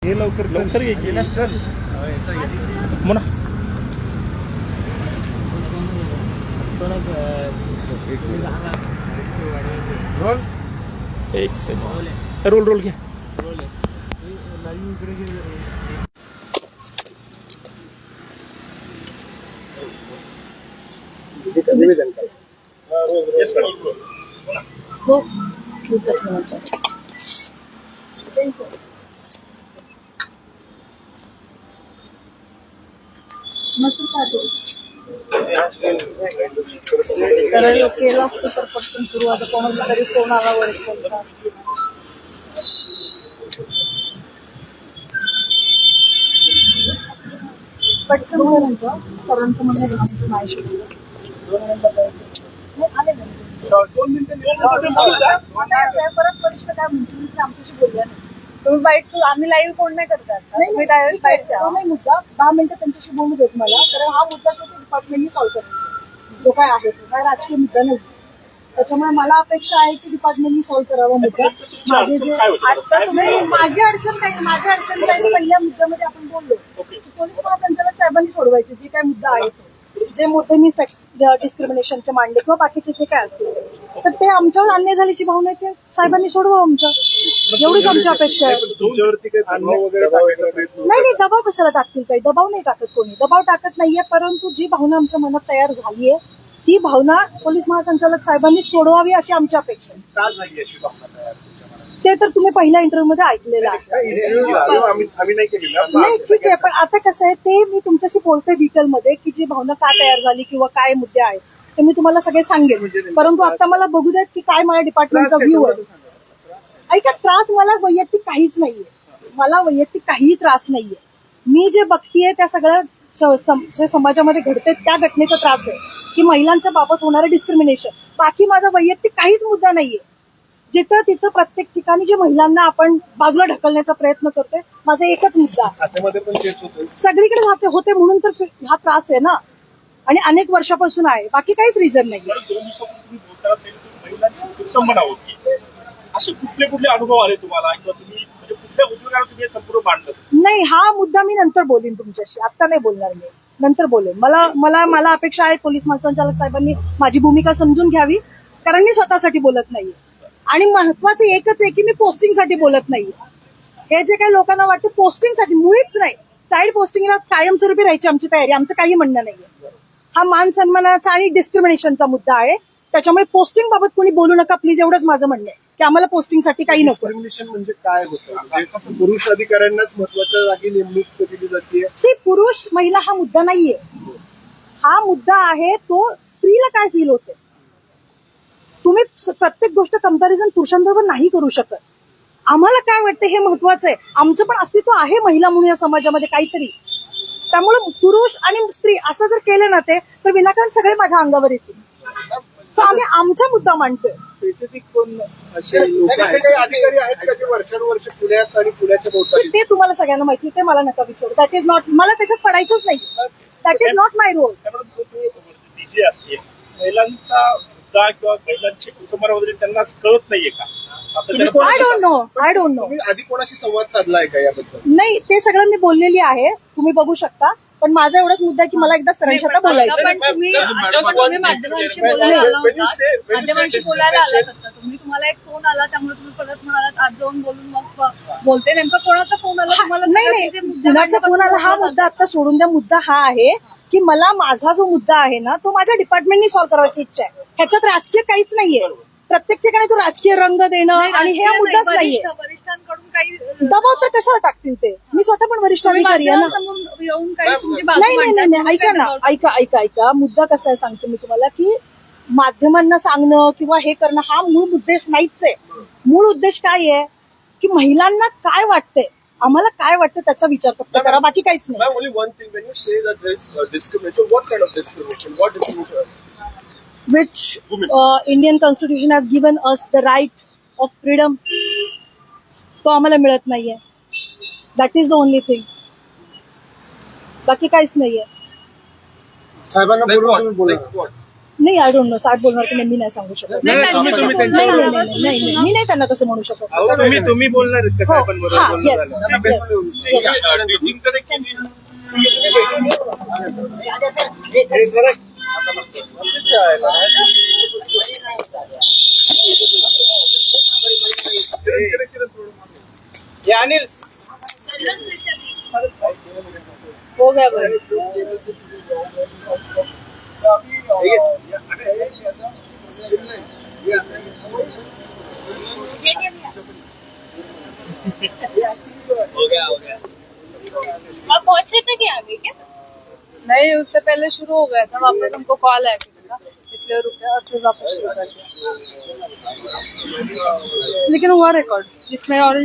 हे लवकर लवकर घे की. चल म्हणा रोल एक सेकंड रोल रोल घ्या. हो खूपच म्हणतो. तर केला असतो सर पटकन सुरुवात कोणाचा तरी फोन आला वर कोणता पटकन म्हणतो सरांचं म्हणणं नाही शिकवलं 2 मिनिटं परत वरिष्ठ काय म्हणतील की आमच्याशी बोलल्या नाही. तुम्ही बाईट आम्ही लाईव्ह फोन नाही करतात नाही डायरेक्ट बाईट द्या. नाही मुद्दा 10 मिनिटं त्यांच्याशी बोलू देत मला कारण हा मुद्दा जो डिपार्टमेंटनी सॉल्व्ह करायचा जो काय आहे तो काय राजकीय मुद्दा नाही. त्याच्यामुळे मला अपेक्षा आहे की डिपार्टमेंटनी सॉल्व्ह करावा मुद्दा. माझे जे आता तुम्ही माझी अडचण काय पहिल्या मुद्द्यामध्ये आपण बोललो की पोलीस महासंचालक साहेबांनी सोडवायचे जे काय मुद्दा आहे तो जे मुद्दे मी सेक्स डिस्क्रिमिनेशनचे मांडले किंवा बाकीचे जे काय असतील तर ते आमच्यावर अन्याय झाल्याची भावना आहे ते साहेबांनी सोडवा आमच्या एवढीच आमची अपेक्षा आहे. तुमच्यावरती काही दबाव वगैरे टाकायचा प्रयत्न नाही दबाव कशाला टाकतील काही दबाव नाही टाकत कोणी दबाव टाकत नाहीये परंतु जी भावना आमच्या मनात तयार झालीये ती भावना पोलीस महासंचालक साहेबांनी सोडवावी अशी आमची अपेक्षा आहे. का झाली अशी भावना तयार ते तर तुम्ही पहिल्या इंटरव्ह्यू मध्ये ऐकलेलं आहे. आम्ही नाही केलेलं. नाही ठीक आहे पण आता कसं आहे ते मी तुमच्याशी बोलते डिटेलमध्ये की जी भावना का तयार झाली किंवा काय मुद्दे आहेत ते मी तुम्हाला सगळे सांगेन परंतु आता मला बघू देत की काय माझ्या डिपार्टमेंटचा व्ह्यू आहे. ऐका त्रास मला वैयक्तिक काहीच नाहीये मला वैयक्तिक काहीही त्रास नाहीये. मी जे बघतीये त्या सगळ्या जे समाजामध्ये घडते त्या घटनेचा त्रास आहे की महिलांच्या बाबत होणारं डिस्क्रिमिनेशन बाकी माझा वैयक्तिक काहीच मुद्दा नाहीये. जिथं तिथं प्रत्येक ठिकाणी जे महिलांना आपण बाजूला ढकलण्याचा प्रयत्न करतोय माझा एकच मुद्दा खात्यामध्ये पण तेच होतं. सगळीकडे होते म्हणून तर हा त्रास आहे ना आणि अनेक वर्षापासून आहे बाकी काहीच रिझन नाही. 2 दिवसापूर्वी महिलांची संभावना होती असे कुठले अनुभव आले तुम्हाला किंवा तुम्ही म्हणजे कुठल्या उद्योगाला तुम्ही हे संपूर्ण मांडलं नाही हा मुद्दा मी नंतर बोलेन तुमच्याशी आता नाही बोलणार मी नंतर बोलेन. मला अपेक्षा आहे पोलीस महासंचालक साहेबांनी माझी भूमिका समजून घ्यावी कारण मी स्वतःसाठी बोलत नाहीये आणि महत्वाचं एकच आहे की मी पोस्टिंगसाठी बोलत नाहीये. हे जे काही लोकांना वाटतं पोस्टिंगसाठी मुळीच नाही साईड पोस्टिंगला कायमस्वरूपी राहायची आमची तयारी आमचं काही म्हणणं नाहीये. हा मान सन्मानाचा आणि डिस्क्रिमिनेशनचा मुद्दा आहे त्याच्यामुळे पोस्टिंग बाबत कोणी बोलू नका प्लीज एवढंच माझं म्हणणं आहे की आम्हाला पोस्टिंगसाठी काही नको. डिस्क्रिमिनेशन म्हणजे काय होतं म्हणजे पुरुष अधिकाऱ्यांनाच महत्वाच्या जागी नेमणूक केली जाते. सी पुरुष महिला हा मुद्दा नाहीये हा मुद्दा आहे तो स्त्रीला काय फील होते. तुम्ही प्रत्येक गोष्ट कंपॅरिझन पुरुषांबरोबर नाही करू शकत. आम्हाला काय वाटतं हे महत्वाचं आहे. आमचं पण अस्तित्व आहे महिला म्हणून या समाजामध्ये काहीतरी त्यामुळे पुरुष आणि स्त्री असं जर केलं ना ते तर विनाकारण सगळे माझ्या अंगावर येतील. आम्ही आमचा मुद्दा मांडतोय. स्पेसिफिक कोण असे काही अधिकारी आहेत का जे वर्षानुवर्ष पुण्यात आणि पुण्याच्या भोवताली ते तुम्हाला सगळ्यांना माहिती ते मला नका विचारू. दॅट इज नॉट मला त्याच्यात पडायचंच नाही. That is not my role. जी असते महिलांचा मुद्दा किंवा महिलांची कुटुंबाला वगैरे त्यांना कळत नाहीये का? आय डोंट नो तुम्ही आधी कोणाशी संवाद साधलाय का याबद्दल? नाही ते सगळं मी बोललेली आहे तुम्ही बघू शकता पण माझा एवढाच मुद्दा की मला एकदा सरांशी आता बोलायचं. तुम्ही माध्यमांशी बोलायला आला होता माध्यमांशी बोलायला आला होता तुम्ही तुम्हाला एक फोन आला त्यामुळे तुम्ही परत म्हणालात आज जाऊन बोलून मग बोलते नेमका कोणाचा फोन आला तुम्हाला? नाही कुणाचा फोन आला हा मुद्दा आता सोडून द्या. मुद्दा हा आहे की मला माझा जो मुद्दा आहे ना तो माझ्या डिपार्टमेंटनी सॉल्व्ह करायची इच्छा आहे. ह्याच्यात राजकीय काहीच नाहीये. प्रत्येक ठिकाणी तो राजकीय रंग देणं आणि हे मुद्दाच नाहीये. वरिष्ठांकडून काही दबाव तर कशाला टाकतील ते मी स्वतः पण वरिष्ठ अधिकारी आहे ना. येऊन काही तुमची बाजू नाही ऐका ना ऐका मुद्दा कसा आहे सांगते मी तुम्हाला की माध्यमांना सांगणं किंवा हे करणं हा मूळ उद्देश नाहीच आहे. मूळ उद्देश काय आहे की महिलांना काय वाटतंय आम्हाला काय वाटतं त्याचा विचार फक्त करा बाकी काहीच नाही. Only one thing when you say that there is discrimination, what kind of discrimination? What discrimination? which Indian Constitution has given us the right of freedom तो आम्हाला मिळत नाहीये. That is the only thing बाकी काहीच नाहीये. साहेबांना बोलवा. नाही आय डोंट नो 60 बोलणार की मी नाही सांगू शकत. नाही, त्यांच्याशी तुम्ही बोलणं त्यांच्यावर- झाल्यावर नाही, नाही, नाही, मी नाही त्यांना तसं म्हणू शकत. तुम्ही बोलणार आहेत कसं हो, आपण हा, बरोबर बोलणं yes, झालं हे जरा- हे अनिल हो गया भाई. आप पहुंचे थे क्या आगे क्या? नहीं, उससे पहले शुरू हो गया था, वापस हमको कॉल आया किसी का, इसलिए रुके और फिर वापस शुरू कर दिया. लेकिन हुआ रिकॉर्ड इसमें और